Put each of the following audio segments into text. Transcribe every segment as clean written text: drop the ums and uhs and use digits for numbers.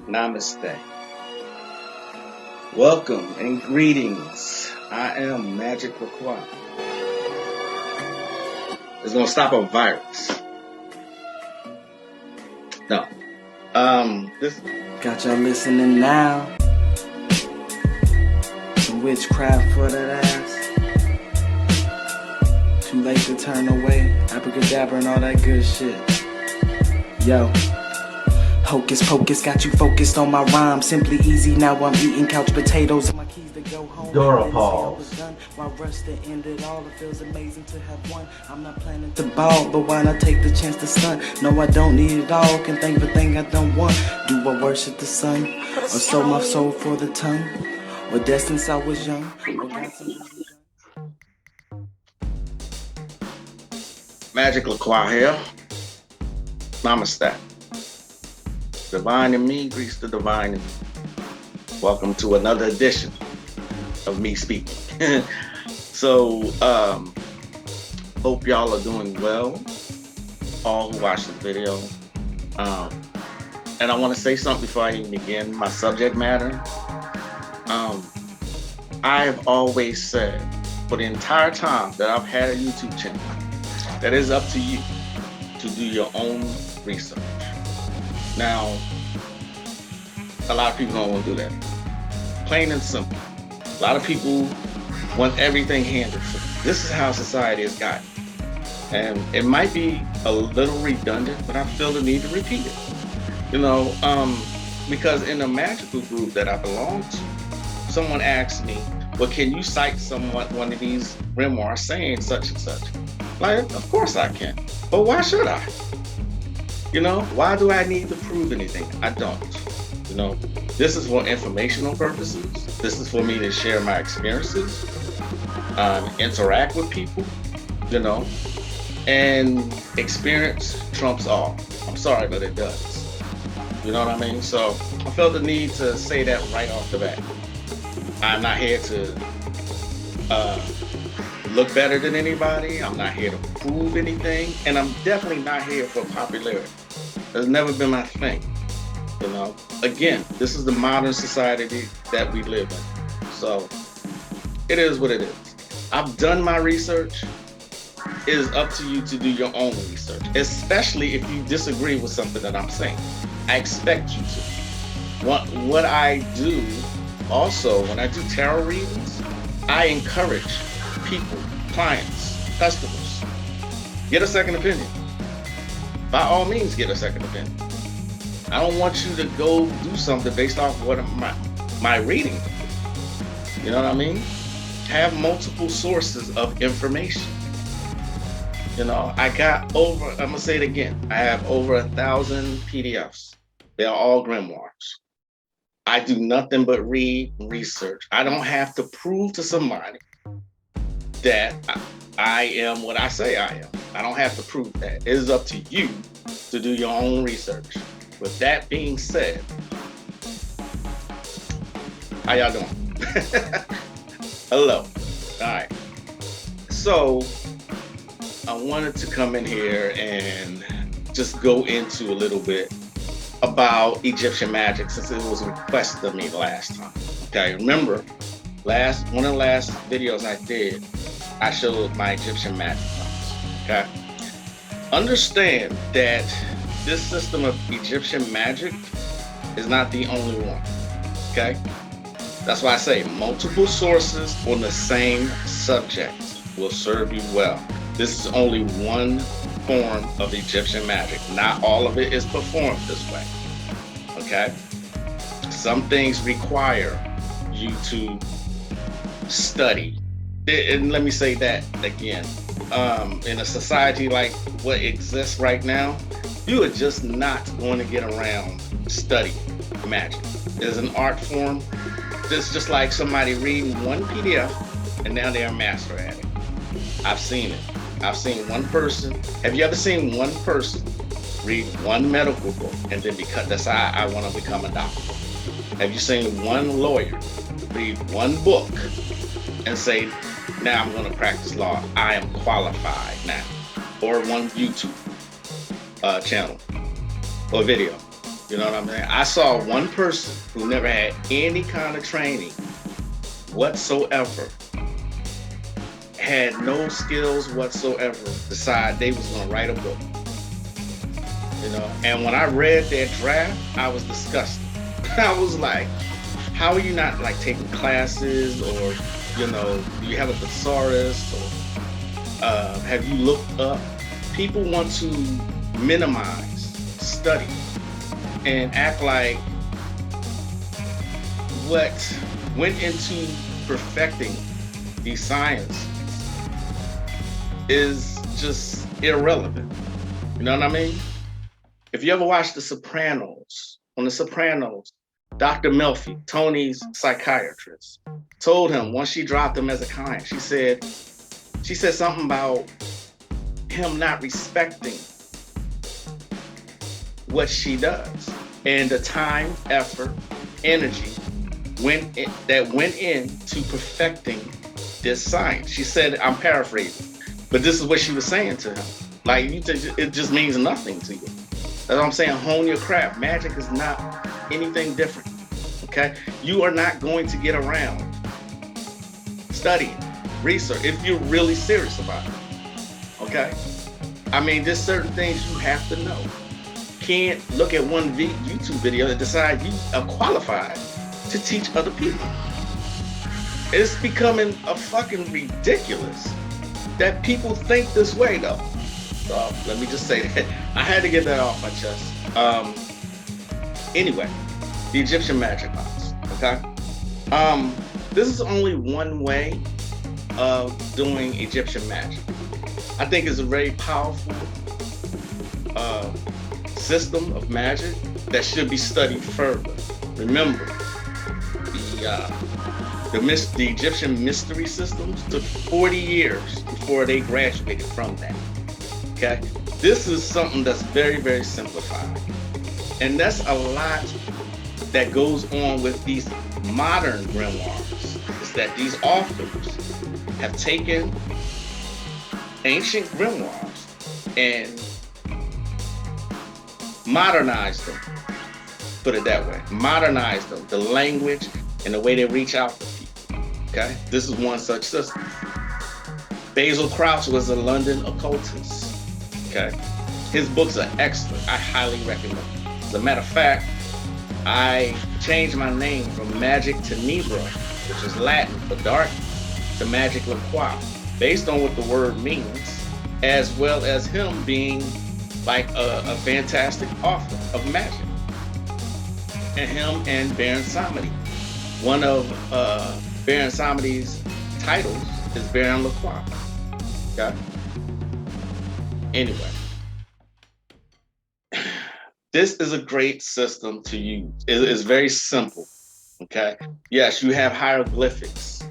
Namaste. Welcome and greetings. I am Magick Croix. It's gonna stop a virus. No. This Got y'all listening now. Some witchcraft for that ass. Too late to turn away. Abracadabra and all that good shit. Yo. Hocus pocus got you focused on my rhyme. Simply easy, now I'm eating couch potatoes. My keys to go home. Dora Pauls. My rush to end it all. It feels amazing to have won. I'm not planning to ball, but why not take the chance to stunt? No, I don't need it all. Can thank the thing I don't want. Do I worship the sun? Or sold my soul for the tongue? Or dead since I was young? Magick Croix here. Namaste. Divine in me greets the divine in me. Welcome to another edition of me speaking. So, hope y'all are doing well, all who watch the video. And I want to say something before I even begin my subject matter. I've always said for the entire time that I've had a YouTube channel, that it's up to you to do your own research. Now, a lot of people don't want to do that. Plain and simple. A lot of people want everything handled. This is how society has gotten. And it might be a little redundant, but I feel the need to repeat it. Because in the magical group that I belong to, someone asked me, well, can you cite one of these grimoires saying such and such? Like, of course I can. But why should I? Why do I need to prove anything? I don't. This is for informational purposes. This is for me to share my experiences, interact with people, and experience trumps all. I'm sorry, but it does. You know what I mean? So I felt the need to say that right off the bat. I'm not here to look better than anybody. I'm not here to prove anything. And I'm definitely not here for popularity. That's never been my thing. Again, this is the modern society that we live in. So it is what it is. I've done my research. It is up to you to do your own research, especially if you disagree with something that I'm saying. I expect you to. What I do also, when I do tarot readings, I encourage people, clients, customers, get a second opinion. By all means, get a second opinion. I don't want you to go do something based off what my reading. You know what I mean? Have multiple sources of information. I'm gonna say it again. I have over 1,000 PDFs. They're all grimoires. I do nothing but read and research. I don't have to prove to somebody that I am what I say I am. I don't have to prove that. It is up to you to do your own research. With that being said, how y'all doing? Hello. All right. So I wanted to come in here and just go into a little bit about Egyptian magic, since it was requested of me last time. Okay, remember, one of the last videos I did, I showed my Egyptian magic cards. Okay, understand that this system of Egyptian magic is not the only one. Okay, that's why I say multiple sources on the same subject will serve you well. This is only one form of Egyptian magic. Not all of it is performed this way. Okay? Some things require you to study. And let me say that again. In a society like what exists right now, you are just not going to get around studying magic. It's an art form. It's just like somebody reading one PDF and now they're a master at it. I've seen it. I've seen one person. Have you ever seen one person read one medical book and then that's how I want to become a doctor? Have you seen one lawyer read one book and say, now I'm going to practice law. I am qualified now. Or one YouTube channel or video. You know what I'm saying? I saw one person who never had any kind of training whatsoever, had no skills whatsoever, decide they was gonna write a book. You know, and when I read their draft, I was disgusted. I was like, how are you not like taking classes, or you know, do you have a thesaurus, or have you looked up? People want to minimize study and act like what went into perfecting these sciences is just irrelevant. You know what I mean? If you ever watched The Sopranos, on The Sopranos, Dr. Melfi, Tony's psychiatrist, told him once she dropped him as a client, she said something about him not respecting what she does and the time, effort, energy that went into perfecting this science. She said, I'm paraphrasing, but this is what she was saying to him. Like, it just means nothing to you. That's what I'm saying. Hone your craft. Magic is not anything different. Okay? You are not going to get around studying, research, if you're really serious about it. Okay? I mean, there's certain things you have to know. Can't look at one YouTube video and decide you are qualified to teach other people. It's becoming a fucking ridiculous that people think this way, though. So let me just say that. I had to get that off my chest. Anyway, the Egyptian magic box, okay? This is only one way of doing Egyptian magic. I think it's a very powerful system of magic that should be studied further. Remember, the Egyptian mystery systems took 40 years before they graduated from that. Okay, this is something that's very, very simplified, and that's a lot that goes on with these modern grimoires. Is that these authors have taken ancient grimoires and modernized them. Put it that way, modernized them, the language and the way they reach out to people. Okay, this is one such system. Basil Crouch was a London occultist. Okay, his books are excellent. I highly recommend them. As a matter of fact, I changed my name from Magick to Nebra, which is Latin for dark, to Magick Croix, based on what the word means, as well as him being like a fantastic author of magic. And him and Baron Samedi. One of Baron Samedi's titles is Baron Lacroix. Okay? Anyway, this is a great system to use. It's very simple, okay? Yes, you have hieroglyphics,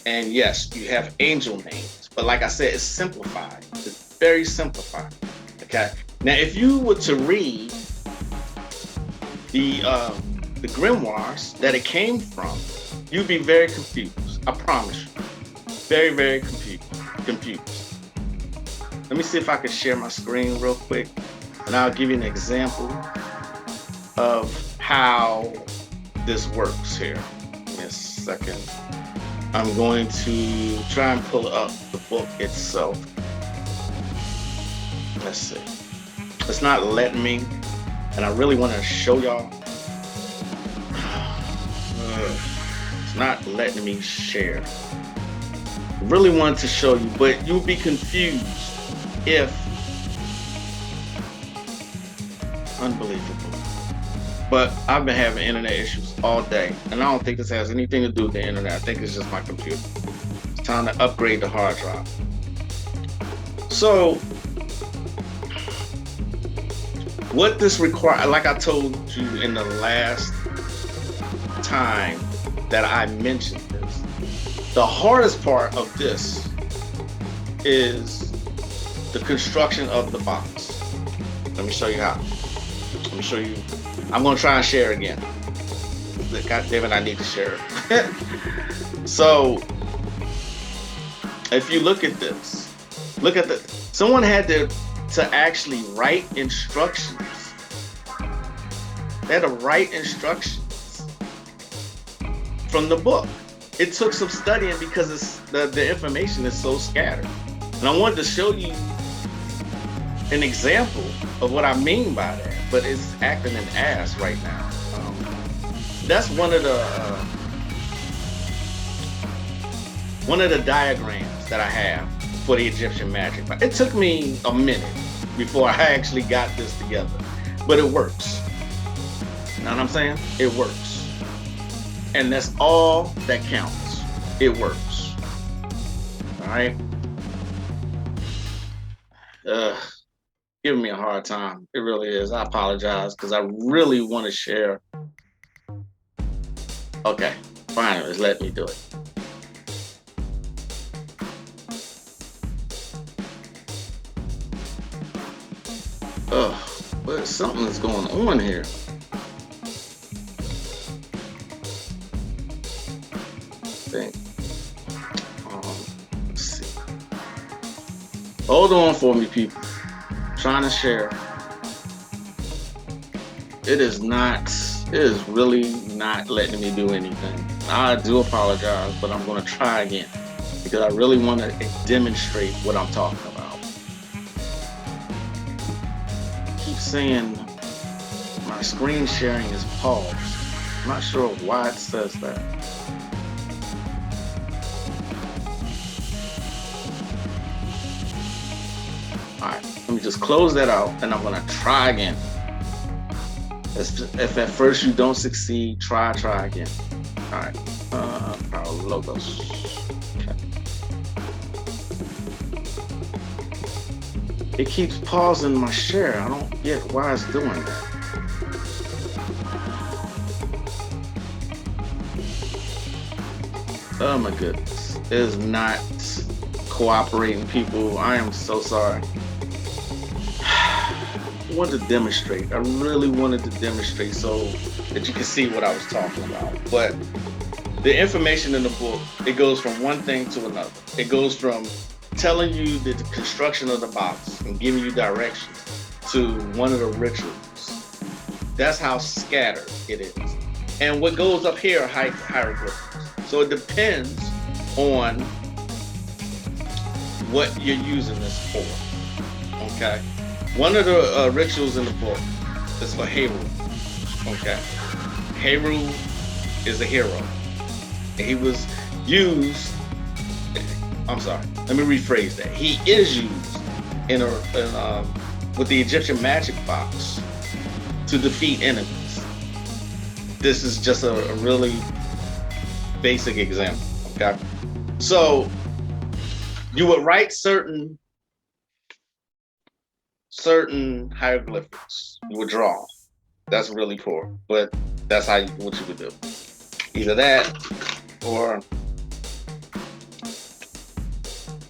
and yes, you have angel names, but like I said, it's simplified. It's very simplified, okay? Now, if you were to read the grimoires that it came from, you'd be very confused. I promise you. Very, very confused. Let me see if I can share my screen real quick, and I'll give you an example of how this works here. Give me a second. I'm going to try and pull up the book itself. Let's see. It's not letting me, and I really want to show y'all. It's not letting me share. I really wanted to show you, but you'll be confused if, unbelievable. But I've been having internet issues all day, and I don't think this has anything to do with the internet. I think it's just my computer. It's time to upgrade the hard drive. So, what this requires, like I told you in the last time that I mentioned this, the hardest part of this is the construction of the box. Let me show you how. Let me show you. I'm gonna try and share again. God damn it, I need to share it. So, if you look at this, someone had to actually write instructions They're the right instructions from the book. It took some studying because the information is so scattered. And I wanted to show you an example of what I mean by that, but it's acting an ass right now. That's one of the diagrams that I have for the Egyptian magic. It took me a minute before I actually got this together, but it works. You know what I'm saying? It works. And that's all that counts. It works. All right? Giving me a hard time. It really is. I apologize because I really want to share. Okay, finally, it's let me do it. But something is going on here. Let's see. Hold on for me, people. I'm trying to share. It is really not letting me do anything. I do apologize, but I'm going to try again because I really want to demonstrate what I'm talking about. I keep saying my screen sharing is paused. I'm not sure why it says that. All right, let me just close that out and I'm going to try again. If at first you don't succeed, try again. All right, our logos. Okay. It keeps pausing my share. I don't get why it's doing that. Oh my goodness, it is not cooperating, people. I am so sorry. I wanted to demonstrate. I really wanted to demonstrate so that you can see what I was talking about. But the information in the book, it goes from one thing to another. It goes from telling you the construction of the box and giving you directions to one of the rituals. That's how scattered it is. And what goes up here are hieroglyphics. So it depends on what you're using this for. Okay. One of the rituals in the book is for Heru. Okay. Heru is a hero. He was used, I'm sorry, let me rephrase that. He is used with the Egyptian magic box to defeat enemies. This is just a really basic example, okay? So you would write certain hieroglyphics. You would draw. That's really poor, but that's what you would do. Either that or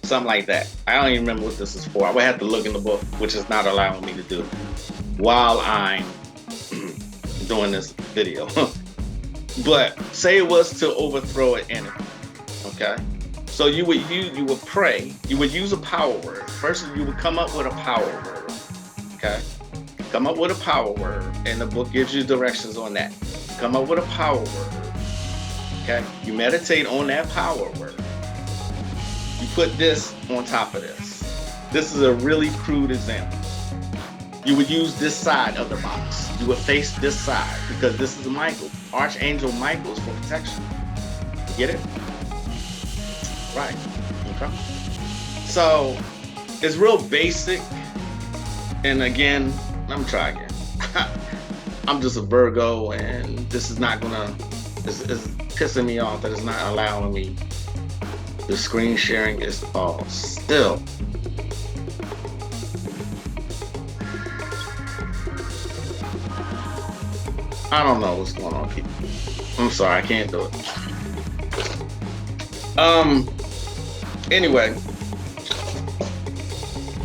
something like that. I don't even remember what this is for. I would have to look in the book, which is not allowing me to do while I'm doing this video. But say it was to overthrow an enemy, okay? So you would pray, you would use a power word. First, you would come up with a power word, okay? Come up with a power word, and the book gives you directions on that. Come up with a power word, okay? You meditate on that power word. You put this on top of this. This is a really crude example. You would use this side of the box. You would face this side because this is Michael. Archangel Michael is for protection. You get it? Right. Okay. So it's real basic. And again, I'm trying again. I'm just a Virgo, and this is not gonna. It's pissing me off that it's not allowing me. The screen sharing is paused. Still. I don't know what's going on, people. I'm sorry, I can't do it. Anyway,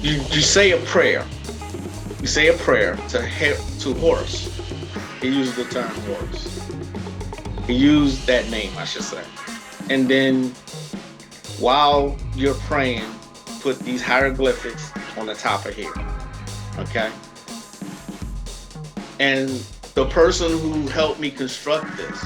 you say a prayer. You say a prayer to Horus. He used the term Horus. He used that name, I should say. And then while you're praying, put these hieroglyphics on the top of here. Okay? And the person who helped me construct this,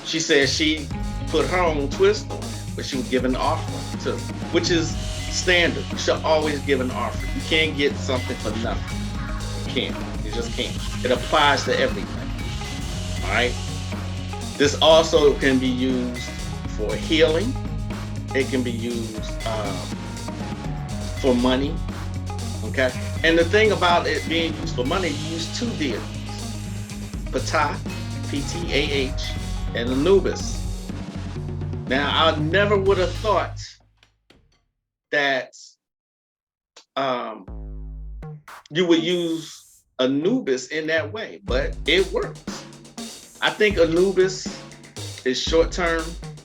she said she put her own twist on it, but she would give an offering too, which is standard. You should always give an offering. You can't get something for nothing. You can't. You just can't. It applies to everything. All right. This also can be used for healing. It can be used for money. Okay. And the thing about it being used for money, you use two deities: Ptah, P-T-A-H, and Anubis. Now, I never would have thought that you would use Anubis in that way, but it works. I think Anubis is short term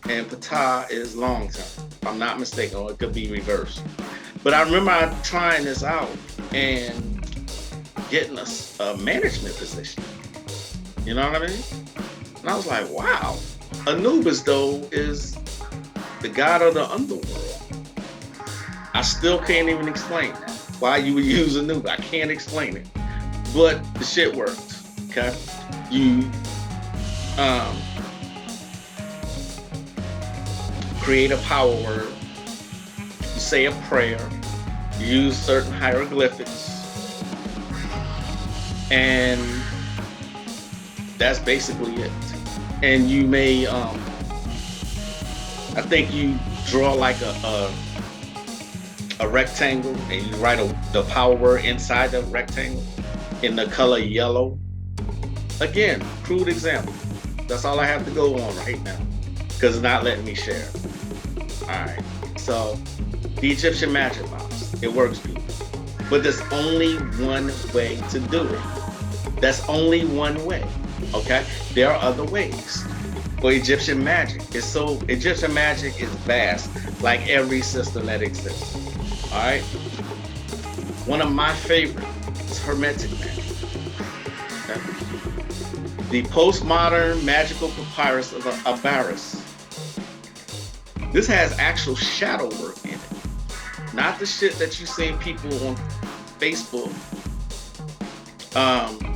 and Ptah is long term, if I'm not mistaken, or it could be reversed. But I remember trying this out and getting a management position. You know what I mean? And I was like, wow. Anubis, though, is the god of the underworld. I still can't even explain that. Why you would use Anubis. I can't explain it. But the shit works. Okay? You create a power word. You say a prayer. You use certain hieroglyphics. And that's basically it. And you may, I think you draw like a rectangle and you write the power word inside the rectangle in the color yellow. Again, crude example. That's all I have to go on right now because it's not letting me share. All right. So the Egyptian magic box, it works, people. But there's only one way to do it. That's only one way. Okay, there are other ways. For Egyptian magic, Egyptian magic is vast, like every system that exists. All right. One of my favorites is Hermetic magic. Okay? The postmodern magical papyrus of Abaris. This has actual shadow work in it, not the shit that you see people on Facebook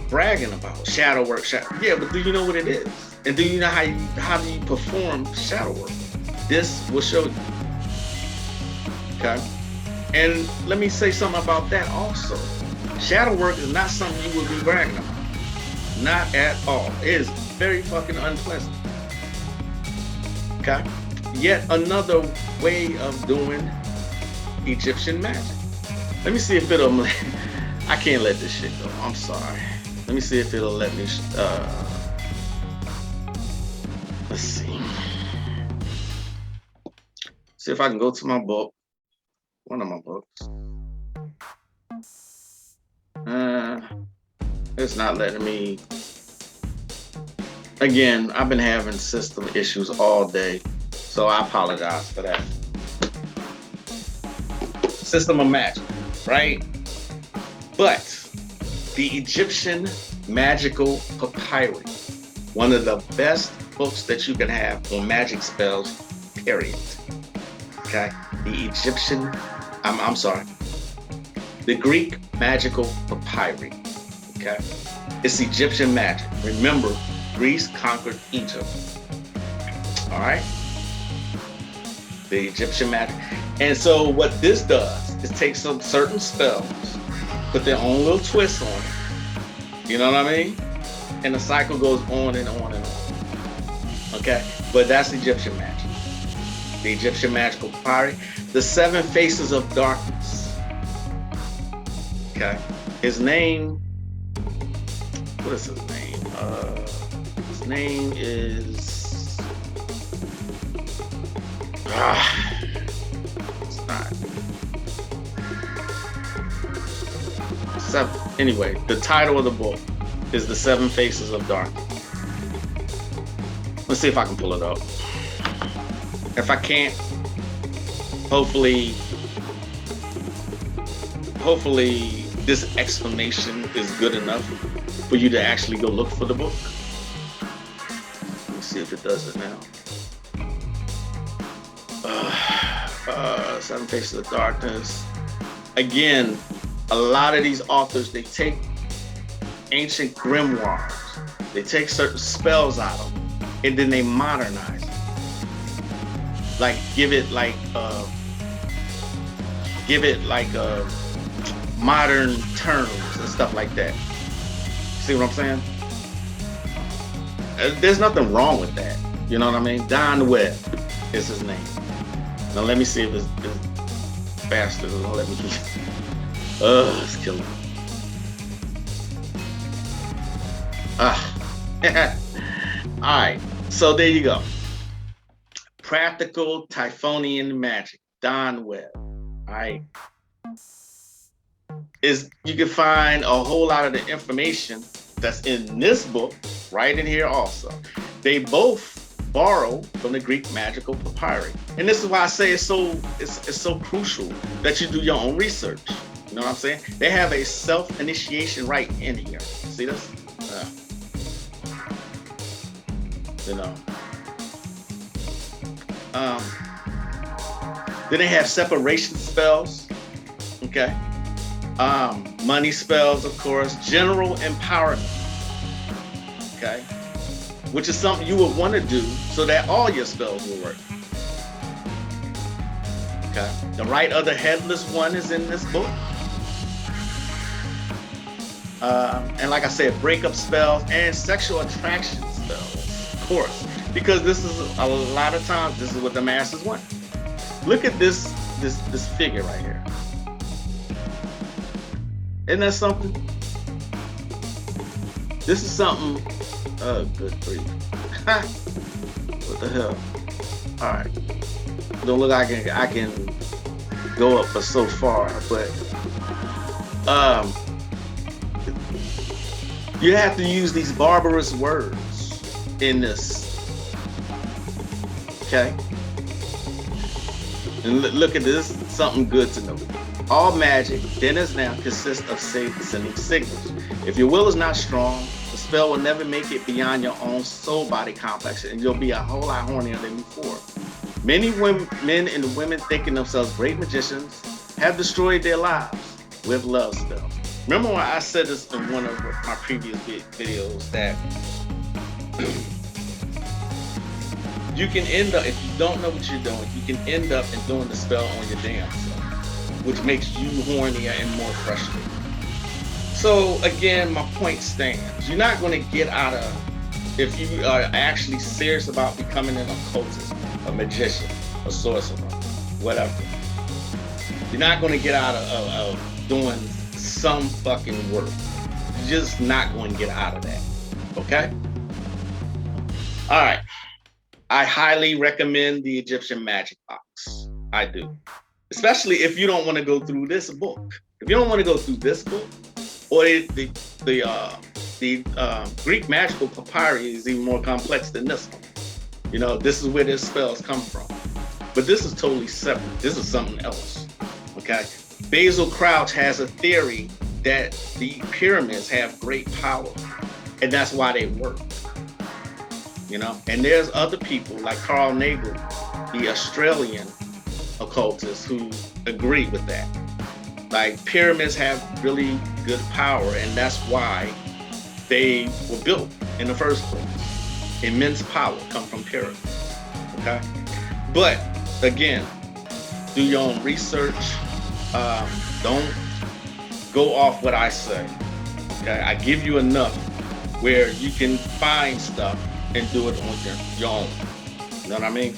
bragging about. Shadow work. Yeah, but do you know what it is? And do you know how do you perform shadow work? This will show you. Okay. And let me say something about that also. Shadow work is not something you would be bragging about. Not at all. It is very fucking unpleasant. Okay. Yet another way of doing Egyptian magic. Let me see if it'll. I can't let this shit go. I'm sorry. Let me see if it'll let me. Let's see. See if I can go to my book. One of my books. It's not letting me. Again, I've been having system issues all day, so I apologize for that. System of magic, right? But the Egyptian magical papyri, one of the best books that you can have on magic spells, period. Okay? The Egyptian, I'm sorry, the Greek magical papyri. Okay? It's Egyptian magic. Remember, Greece conquered Egypt. All right? The Egyptian magic. And so what this does is take some certain spells, put their own little twist on it. You know what I mean? And the cycle goes on and on and on. Okay? But that's Egyptian magic. The Egyptian magical papyri. The 7 faces of darkness. Okay? His name, what is his name? His name is it's not. Anyway, the title of the book is The 7 Faces of Darkness. Let's see if I can pull it up. If I can't, hopefully this explanation is good enough for you to actually go look for the book. Let's see if it does it now. 7 Faces of Darkness. Again, a lot of these authors, they take ancient grimoires They take certain spells out of them, and then they modernize it. Like give it like modern terms and stuff like that. See what I'm saying? There's nothing wrong with that. You know what I mean? Don Webb is his name. Now let me see if this bastard will let me. It's killing me. All right, so there you go. Practical Typhonian Magic, Don Webb. All right, you can find a whole lot of the information that's in this book right in here also. They both borrow from the Greek magical papyri, and this is why I say it's so crucial that you do your own research. You know what I'm saying? They have a self-initiation right in here. See this? You know. Then they have separation spells. Okay. Money spells, of course. General empowerment. Okay. Which is something you would want to do so that all your spells will work. Okay. The right of the headless one is in this book. And like I said, breakup spells and sexual attraction spells, of course, because this is a lot of times this is what the masses want. Look at this figure right here. Isn't that something? This is something. Oh, good grief! What the hell? All right. Don't look like I can go up for so far, but you have to use these barbarous words in this. Okay? And look at this, something good to know. All magic, then as now, consists of sending signals. If your will is not strong, the spell will never make it beyond your own soul-body complex, and you'll be a whole lot hornier than before. Many men and women thinking themselves great magicians have destroyed their lives with love spells. Remember when I said this in one of my previous videos that you can end up, if you don't know what you're doing, you can end up in doing the spell on your damn self, which makes you hornier and more frustrated. So again, my point stands. You're not going to get out of, if you are actually serious about becoming an occultist, a magician, a sorcerer, whatever. You're not going to get out of doing some fucking work. You're just not going to get out of that. Okay? All right. I highly recommend the Egyptian Magic box. I do. Especially if you don't want to go through this book. If you don't want to go through this book, or the Greek magical papyri is even more complex than this one. You know, this is where their spells come from. But this is totally separate. This is something else. Okay? Basil Crouch has a theory that the pyramids have great power, and that's why they work. You know, and there's other people like Carl Nagel, the Australian occultist, who agree with that. Like, pyramids have really good power, and that's why they were built in the first place. Immense power come from pyramids. Okay, but again, do your own research. Don't go off what I say. Okay, I give you enough where you can find stuff and do it on your own. You know what I mean?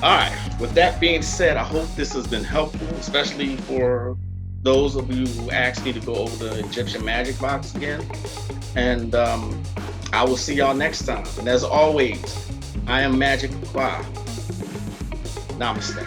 All right, with that being said, I hope this has been helpful, especially for those of you who asked me to go over the Egyptian Magic box again. And I will see y'all next time. And as always, I am Magick Croix. Namaste.